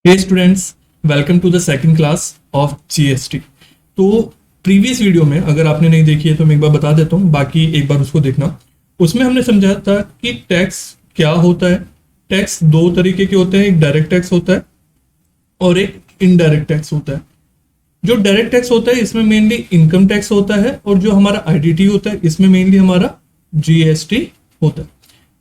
Hey students, welcome to the second class of GST. तो previous video में अगर आपने नहीं देखी है तो मैं एक बार बता देता हूँ, बाकी एक बार उसको देखना। उसमें हमने समझा था कि टैक्स क्या होता है। टैक्स दो तरीके के होते हैं, एक डायरेक्ट टैक्स होता है और एक इनडायरेक्ट टैक्स होता है। जो डायरेक्ट टैक्स होता है इसमें मेनली इनकम टैक्स होता है, और जो हमारा आईडीटी होता है इसमें मेनली हमारा जीएसटी होता है।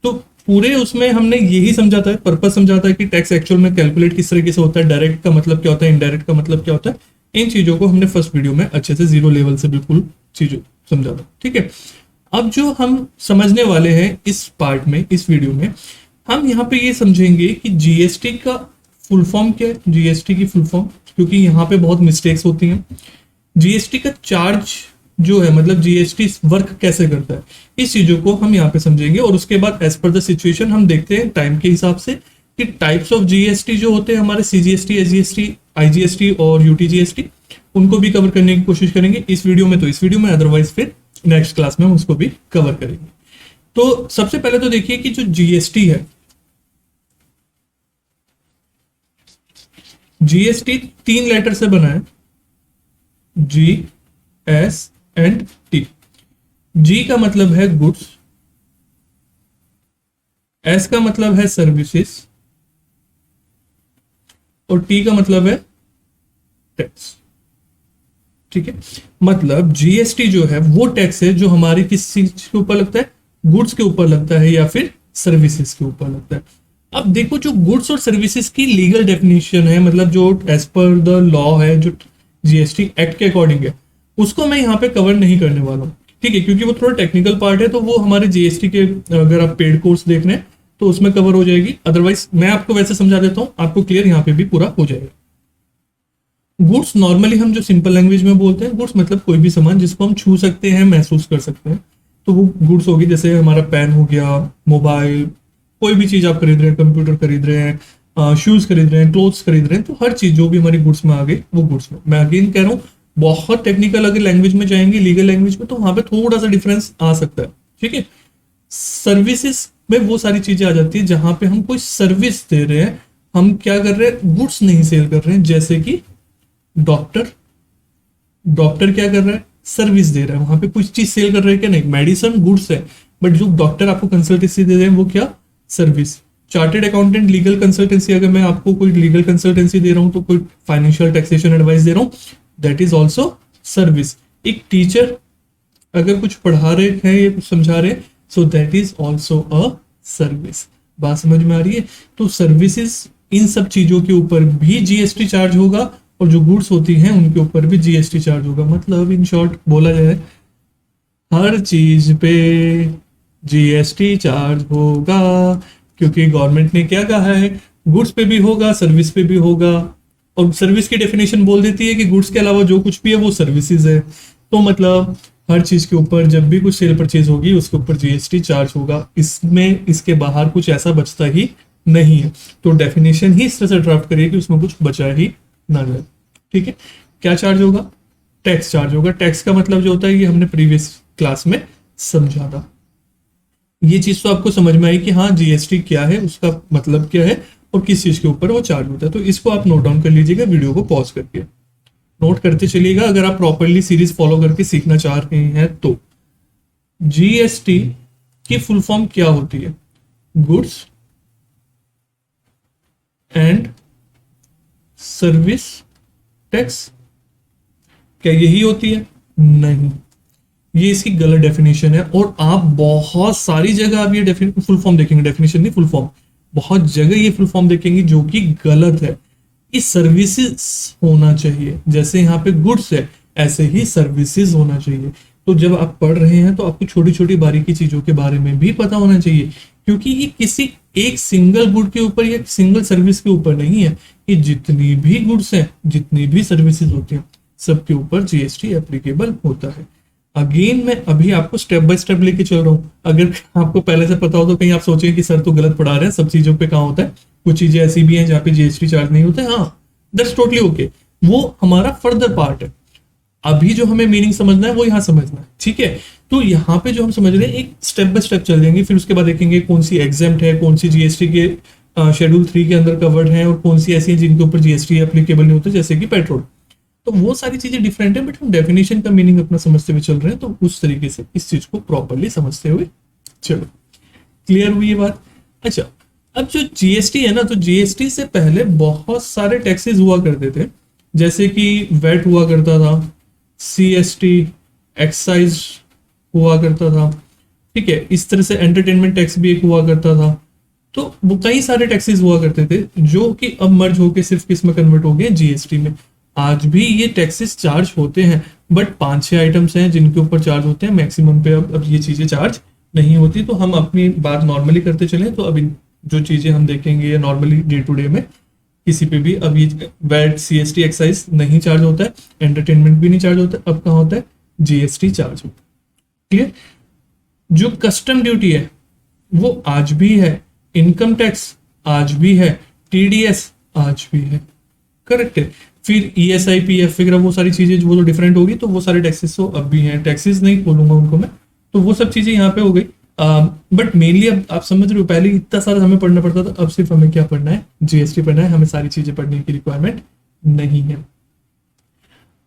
तो पूरे उसमें हमने यही समझा था, पर्पस समझा था कि टैक्स एक्चुअल में कैलकुलेट किस तरीके से होता है, डायरेक्ट का मतलब क्या होता है, इनडायरेक्ट का मतलब क्या होता है। इन चीजों को हमने फर्स्ट वीडियो में अच्छे से जीरो लेवल से बिल्कुल चीजों समझा था। ठीक है, अब जो हम समझने वाले हैं इस पार्ट में, इस वीडियो में हम यहाँ पे ये समझेंगे कि जीएसटी का फुल फॉर्म क्या है, जीएसटी की फुल फॉर्म, क्योंकि यहाँ पे बहुत मिस्टेक्स होती हैं। जीएसटी का चार्ज जो है, मतलब जीएसटी वर्क कैसे करता है, इस चीजों को हम यहाँ पे समझेंगे। और उसके बाद एज पर द सिचुएशन हम देखते हैं टाइम के हिसाब से कि टाइप्स ऑफ जीएसटी जो होते हैं हमारे, सीजीएसटी, एसजीएसटी, आईजीएसटी और यूटीजीएसटी, उनको भी कवर करने की कोशिश करेंगे इस वीडियो में। तो इस वीडियो में, अदरवाइज फिर नेक्स्ट क्लास में हम उसको भी कवर करेंगे। तो सबसे पहले तो देखिए कि जो जीएसटी है, जीएसटी 3 लेटर से बना है, जी, एस एंड टी। जी का मतलब है गुड्स, एस का मतलब है सर्विसेज और टी का मतलब है टैक्स। ठीक है, मतलब जीएसटी जो है वो टैक्स है जो हमारी किस चीज के ऊपर लगता है, गुड्स के ऊपर लगता है या फिर सर्विसेज के ऊपर लगता है। अब देखो, जो गुड्स और सर्विसेज की लीगल डेफिनेशन है, मतलब जो एज पर द लॉ है, जो जीएसटी एक्ट के अकॉर्डिंग है, उसको मैं यहाँ पे कवर नहीं करने वाला हूँ। ठीक है, क्योंकि वो थोड़ा टेक्निकल पार्ट है, तो वो हमारे जीएसटी के, अगर आप पेड कोर्स देख रहे हैं तो उसमें कवर हो जाएगी। अदरवाइज मैं आपको वैसे समझा देता हूँ, आपको क्लियर यहाँ पे भी पूरा हो जाएगा। गुड्स नॉर्मली हम जो सिंपल लैंग्वेज में बोलते हैं, गुड्स मतलब कोई भी सामान जिसको हम छू सकते हैं, महसूस कर सकते हैं, तो वो गुड्स होगी। जैसे हमारा पेन हो गया, मोबाइल, कोई भी चीज आप खरीद रहे हैं, कंप्यूटर खरीद रहे हैं, शूज खरीद रहे हैं, क्लोथ्स खरीद रहे हैं, तो हर चीज जो भी हमारी गुड्स में आ गई वो गुड्स में। मैं अगेन कह रहा हूँ, बहुत टेक्निकल अगर लैंग्वेज में जाएंगे, लीगल लैंग्वेज में, तो वहां पे थोड़ा सा डिफरेंस आ सकता है। ठीक है, सर्विसेज में वो सारी चीजें आ जाती है जहां पे हम कोई सर्विस दे रहे हैं, हम क्या कर रहे हैं, गुड्स नहीं सेल कर रहे हैं। जैसे कि डॉक्टर, डॉक्टर क्या कर रहा है, सर्विस दे रहा है, वहां पे कुछ चीज सेल कर रहे हैं क्या, नहीं, मेडिसिन गुड्स है, बट जो डॉक्टर आपको कंसल्टेंसी दे रहे हैं वो क्या, service. Chartered accountant, legal consultancy, अगर मैं आपको कोई लीगल कंसल्टेंसी दे रहा हूँ, तो कोई फाइनेंशियल टैक्सेशन एडवाइस दे रहा हूँ, दैट इज ऑल्सो सर्विस। एक टीचर अगर कुछ पढ़ा रहे हैं या कुछ समझा रहे हैं, so that is also a service. बात समझ में आ रही है? तो सर्विसेज, इन सब चीजों के ऊपर भी जीएसटी चार्ज होगा, और जो गुड्स होती हैं उनके ऊपर भी जीएसटी चार्ज होगा। मतलब इन शॉर्ट बोला जाए, हर चीज पे जीएसटी चार्ज होगा, क्योंकि गवर्नमेंट ने क्या कहा है, गुड्स पे भी होगा, सर्विस पे भी होगा। और सर्विस की डेफिनेशन बोल देती है कि गुड्स के अलावा जो कुछ भी है वो सर्विसेज है। तो मतलब हर चीज के ऊपर जब भी कुछ सेल परचेज होगी उसके ऊपर जीएसटी चार्ज होगा। इसमें, इसके बाहर कुछ ऐसा बचता ही नहीं है। तो डेफिनेशन ही इस तरह से ड्राफ्ट करिए कि उसमें कुछ बचा ही ना जाए। ठीक है, क्या चार्ज होगा, टैक्स चार्ज होगा। टैक्स का मतलब जो होता है, ये हमने प्रीवियस क्लास में समझा था। ये चीज तो आपको समझ में आई कि हाँ, जीएसटी क्या है, उसका मतलब क्या है और किस चीज के ऊपर वो चार्ज होता है। तो इसको आप नोट डाउन कर लीजिएगा, वीडियो को पॉज करके नोट करते चलिएगा, अगर आप प्रॉपरली सीरीज फॉलो करके सीखना चाह रहे हैं तो। जीएसटी की फुल फॉर्म क्या होती है, गुड्स एंड सर्विस टैक्स। क्या यही होती है? नहीं, ये इसकी गलत डेफिनेशन है। और आप बहुत सारी जगह आप ये फुल फॉर्म देखेंगे, डेफिनेशन नहीं, फुल फॉर्म, बहुत जगह ये फुल फॉर्म देखेंगे जो कि गलत है। इस सर्विसेज होना चाहिए, जैसे यहाँ पे गुड्स है ऐसे ही सर्विसेज होना चाहिए। तो जब आप पढ़ रहे हैं तो आपको छोटी छोटी बारीकी चीजों के बारे में भी पता होना चाहिए, क्योंकि ये किसी एक सिंगल गुड के ऊपर या सिंगल सर्विस के ऊपर नहीं है। ये जितनी भी गुड्स हैं, जितनी भी सर्विसेज होती हैं, सबके ऊपर जीएसटी एप्लीकेबल होता है। अगेन मैं अभी आपको स्टेप बाय स्टेप लेके चल रहा हूँ। अगर आपको पहले से पता हो तो कहीं आप सोचेंगे कि सर तो गलत पढ़ा रहे हैं, सब चीजों पे कहाँ होता है, कुछ चीजें ऐसी भी हैं जहाँ पे जीएसटी चार्ज नहीं होता है। हाँ, दैट्स टोटली ओके, वो हमारा फर्दर पार्ट है। अभी जो हमें मीनिंग समझना है वो यहाँ समझना है। ठीक है, तो यहाँ पे जो हम समझ रहे हैं, एक स्टेप बाय स्टेप चल जाएंगे, फिर उसके बाद देखेंगे कौन सी एग्जेम्प्ट है, कौन सी जीएसटी के शेड्यूल 3 के अंदर कवर्ड हैं और कौन सी ऐसी हैं जिनके ऊपर जीएसटी एप्लीकेबल नहीं होता, जैसे कि पेट्रोल। तो वो सारी चीजें डिफरेंट है, बट हम डेफिनेशन का मीनिंग अपना समझते हुए चल रहे हैं, तो उस तरीके से इस चीज को प्रॉपरली समझते हुए चलो। क्लियर हुई ये बात? अच्छा, अब जो जीएसटी है ना, तो जीएसटी से पहले बहुत सारे टैक्सेस हुआ करते थे, जैसे कि वैट हुआ करता था, सीएसटी, एक्साइज हुआ करता था, ठीक है। इस तरह से एंटरटेनमेंट टैक्स भी एक हुआ करता था। तो वो कई सारे टैक्सेस हुआ करते थे जो कि अब मर्ज होके सिर्फ किस में कन्वर्ट हो गए, जीएसटी में। आज भी ये टैक्सेस चार्ज होते हैं, बट 5-6 आइटम्स हैं जिनके ऊपर चार्ज होते हैं, मैक्सिमम पे अब ये चीजें चार्ज नहीं होती। तो हम अपनी बात नॉर्मली करते चले, तो अब जो चीजें हम देखेंगे ये नॉर्मली डे टू डे में किसी पे भी अब ये वैट, सीएसटी, एक्साइज नहीं चार्ज होता है, एंटरटेनमेंट भी नहीं चार्ज होता है। अब कहाँ होता है? जीएसटी चार्ज होता है। क्लियर? जो कस्टम ड्यूटी है वो आज भी है, इनकम टैक्स आज भी है, टीडीएस आज भी है, करेक्ट है। फिर ईएसआई, पीएफ वगैरह वो सारी चीजें वो तो डिफरेंट होगी, तो वो सारे टैक्सेस तो अब भी हैं। टैक्सेस नहीं बोलूंगा उनको मैं, तो वो सब चीजें यहाँ पे हो गई। बट मेनली अब आप समझ रहे हो, पहले इतना सारा हमें पढ़ना पड़ता था, अब सिर्फ हमें क्या पढ़ना है? जीएसटी पढ़ना है, हमें सारी चीजें पढ़ने की रिक्वायरमेंट नहीं है।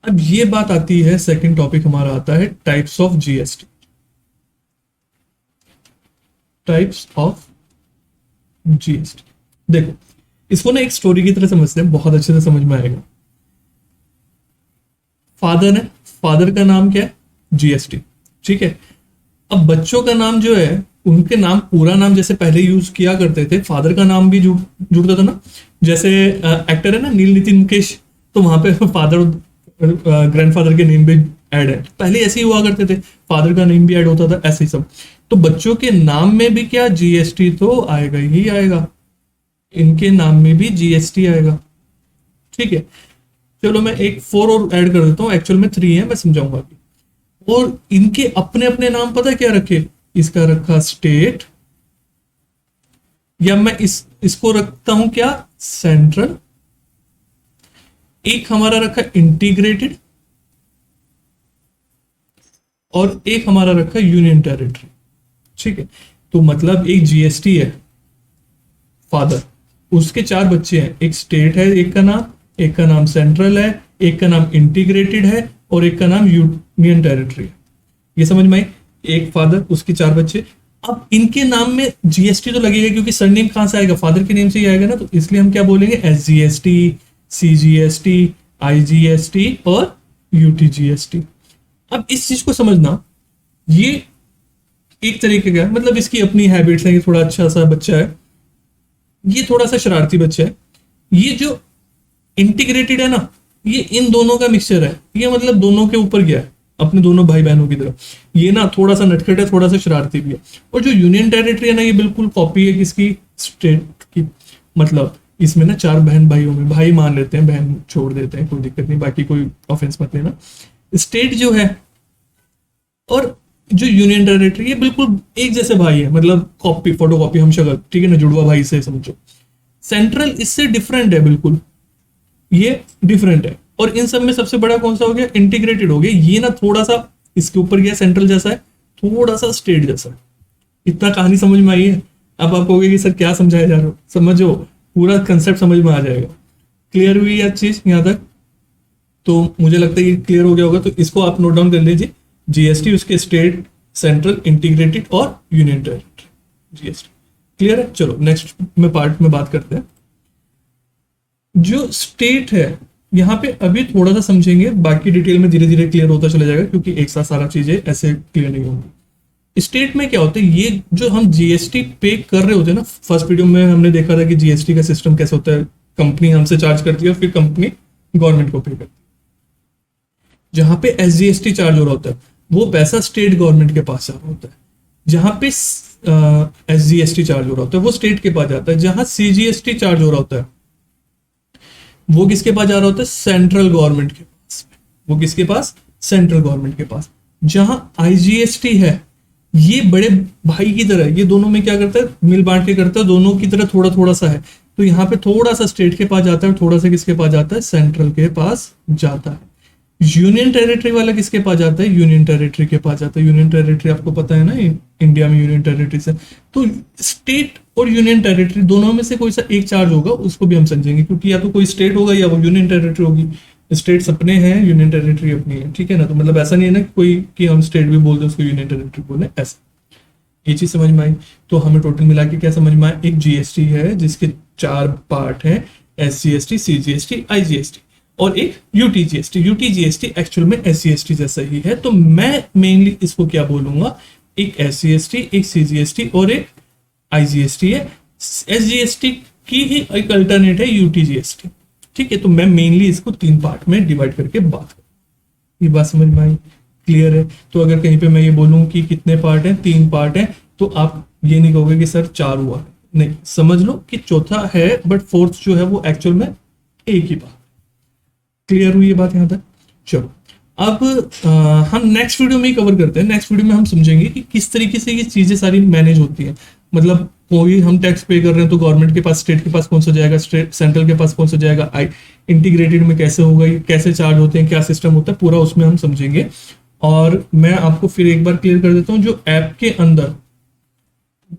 अब ये बात आती है, सेकंड टॉपिक हमारा आता है types of GST. Types of GST, देखो इसको ना एक स्टोरी की तरह समझते हैं, बहुत अच्छे से समझ में आएगा। फादर है, फादर का नाम क्या है? जीएसटी, ठीक है। अब बच्चों का नाम जो है, उनके नाम पूरा नाम जैसे पहले यूज किया करते थे, फादर का नाम भी जुड़ता था ना। जैसे एक्टर है ना नील नितिन मुकेश, तो वहां पे फादर ग्रैंडफादर के नेम भी ऐड है। पहले ऐसे ही हुआ करते थे, फादर का नेम भी ऐड होता था, ऐसे ही सब। तो बच्चों के नाम में भी क्या जीएसटी तो आएगा ही आएगा, इनके नाम में भी जीएसटी आएगा, ठीक है। चलो मैं एक 4 और ऐड कर देता हूँ, एक्चुअल में 3 है, मैं समझाऊंगा अभी। और इनके अपने अपने नाम पता क्या रखे? इसका रखा स्टेट, या मैं इसको रखता हूं क्या? सेंट्रल। एक हमारा रखा इंटीग्रेटेड, और एक हमारा रखा यूनियन टेरिटरी, ठीक है। तो मतलब एक जीएसटी है, फादर, उसके 4 बच्चे हैं, एक स्टेट है एक का नाम सेंट्रल है, एक का नाम इंटीग्रेटेड है, और एक का नाम यूनियन टेरिटरी है। ये समझ में आई? एक फादर, उसके 4 बच्चे। अब इनके नाम में जीएसटी तो लगेगा, क्योंकि सरनेम कहां से आएगा? फादर के नेम से ही आएगा ना। तो इसलिए हम क्या बोलेंगे? एसजीएसटी, सीजीएसटी, आईजीएसटी और यूटीजीएसटी। अब इस चीज को समझना, ये एक तरीके का, मतलब इसकी अपनी हैबिट्स है। ये थोड़ा अच्छा सा बच्चा है, ये थोड़ा सा शरारती बच्चा है। ये जो इंटीग्रेटेड है ना, ये इन दोनों का मिक्सचर है। ये मतलब दोनों के ऊपर गया है, अपने दोनों भाई बहनों की तरफ। ये ना थोड़ा सा नटखट है, थोड़ा सा शरारती भी है। और जो यूनियन टेरिटरी है ना, ये बिल्कुल कॉपी है किसकी? स्टेट की। मतलब इसमें ना 4 बहन भाइयों में, भाई मान लेते हैं, बहन छोड़ देते हैं, कोई दिक्कत नहीं, बाकी कोई ऑफेंस मत लेना। स्टेट जो है और जो यूनियन टेरिटरी, ये बिल्कुल एक जैसे भाई है, मतलब कॉपी, फोटो कॉपी, हम शक्ल, ठीक है ना, जुड़वा भाई से समझो। सेंट्रल इससे डिफरेंट है बिल्कुल, ये डिफरेंट है। और इन सब में सबसे बड़ा कौन सा हो गया? इंटीग्रेटेड हो गया। ये ना थोड़ा सा इसके ऊपर गया, सेंट्रल जैसा है, थोड़ा सा स्टेट जैसा है। इतना कहानी समझ में आई है? अब आप कहोगे कि सर क्या समझाया जा रहा हो, समझो, पूरा कंसेप्ट समझ में आ जाएगा। क्लियर हुई यह चीज यहाँ तक? तो मुझे लगता है ये क्लियर हो गया होगा। तो इसको आप नोट डाउन कर लीजिए, जीएसटी, उसके स्टेट, सेंट्रल, इंटीग्रेटेड और यूनियन टेरिटरी, जीएसटी। क्लियर है? चलो नेक्स्ट में पार्ट में बात करते हैं। जो स्टेट है, यहाँ पे अभी थोड़ा सा समझेंगे, बाकी डिटेल में धीरे धीरे क्लियर होता चला जाएगा, क्योंकि एक साथ सारा चीजें ऐसे क्लियर नहीं होंगी। स्टेट में क्या होता है? ये जो हम जीएसटी पे कर रहे होते हैं ना, फर्स्ट वीडियो में हमने देखा था कि जीएसटी का सिस्टम कैसे होता है। कंपनी हमसे चार्ज करती है और फिर कंपनी गवर्नमेंट को पे करती है। जहां पे एसजीएसटी चार्ज हो रहा होता है, वो पैसा स्टेट गवर्नमेंट के पास जा रहा होता है। जहां पे एसजीएसटी चार्ज हो रहा होता है, वो स्टेट के पास जाता है। जहां सीजीएसटी चार्ज हो रहा होता है, वो किसके पास जा रहा होता है? सेंट्रल गवर्नमेंट के पास। वो किसके पास? सेंट्रल गवर्नमेंट के पास। जहां आईजीएसटी है, ये बड़े भाई की तरह, ये दोनों में क्या करता है? मिल बांट के करता है, दोनों की तरह थोड़ा थोड़ा सा है। तो यहाँ पे थोड़ा सा स्टेट के पास जाता है और थोड़ा सा किसके पास जाता है? सेंट्रल के पास जाता है। यूनियन टेरिटरी वाला किसके पास जाता है? यूनियन टेरिटरी के पास जाता है। यूनियन टेरिटरी आपको पता है ना, इंडिया में यूनियन टेरिटरीज है। तो स्टेट और यूनियन टेरिटरी दोनों में से कोई सा एक चार्ज होगा, उसको भी हम समझेंगे, क्योंकि या तो कोई स्टेट होगा या वो यूनियन टेरिटरी होगी। स्टेट्स अपने हैं, यूनियन टेरिटरी अपनी है, ठीक है ना। तो मतलब ऐसा नहीं है ना कोई कि हम स्टेट भी बोलते हैं उसको यूनियन टेरिटरी बोले, ऐसा। ये चीज समझ में आई। तो हमें टोटल मिला के क्या समझ में आया? एक जीएसटी है जिसके 4 पार्ट हैं, SGST, CGST, IGST, और एक यूटीजीएसटी। यूटीजीएसटी एक्चुअल में SGST जैसा ही है। तो मैं मेनली इसको क्या बोलूंगा, एक SGST, एक CGST और एक IGST है। SGST की ही एक अल्टरनेट है UTGST, ठीक है। तो मैं मेनली इसको 3 पार्ट में डिवाइड करके बात करूँ। ये बात समझ में आई? क्लियर है? तो अगर कहीं पे मैं ये बोलूं कि कितने पार्ट हैं, 3 पार्ट हैं, तो आप ये नहीं कहोगे कि सर 4 हुआ, नहीं, समझ लो कि चौथा है, बट फोर्थ जो है वो एक्चुअल में एक ही बात। क्लियर हुई ये बात यहां तक? चलो अब हम नेक्स्ट वीडियो में ही कवर करते हैं। नेक्स्ट वीडियो में हम समझेंगे कि किस तरीके से ये चीजें सारी मैनेज होती हैं। मतलब कोई हम टैक्स पे कर रहे हैं तो गवर्नमेंट के पास, स्टेट के पास कौन सा जाएगा, स्टेट सेंट्रल के पास कौन सा जाएगा, इंटीग्रेटेड में कैसे होगा, ये कैसे चार्ज होते हैं, क्या सिस्टम होता है, पूरा उसमें हम समझेंगे। और मैं आपको फिर एक बार क्लियर कर देता हूँ, जो ऐप के अंदर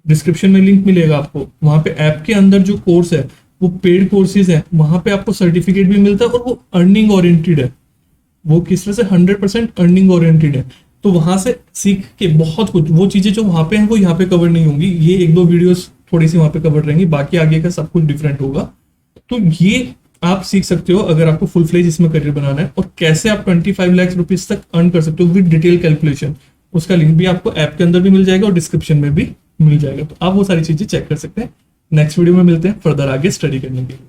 डिस्क्रिप्शन में लिंक मिलेगा आपको, वहां पे ऐप के अंदर जो कोर्स है वो पेड कोर्सेज है, वहां पे आपको सर्टिफिकेट भी मिलता है, और वो अर्निंग ओरिएंटेड है। वो किस तरह से 100% अर्निंग ओरिएंटेड है। तो वहां से सीख के बहुत कुछ, वो चीजें जो वहां पे हैं वो यहाँ पे कवर नहीं होंगी। ये 1-2 वीडियोस थोड़ी सी वहां पे कवर रहेंगी, बाकी आगे का सब कुछ डिफरेंट होगा। तो ये आप सीख सकते हो अगर आपको फुल फ्लेज इसमें करियर बनाना है, और कैसे आप 25 लाख रुपीज तक अर्न कर सकते हो विद डिटेल कैलकुलेशन। उसका लिंक भी आपको ऐप के अंदर भी मिल जाएगा और डिस्क्रिप्शन में भी मिल जाएगा। तो आप वो सारी चीजें चेक कर सकते हैं। नेक्स्ट वीडियो में मिलते हैं फर्दर आगे स्टडी करने के लिए।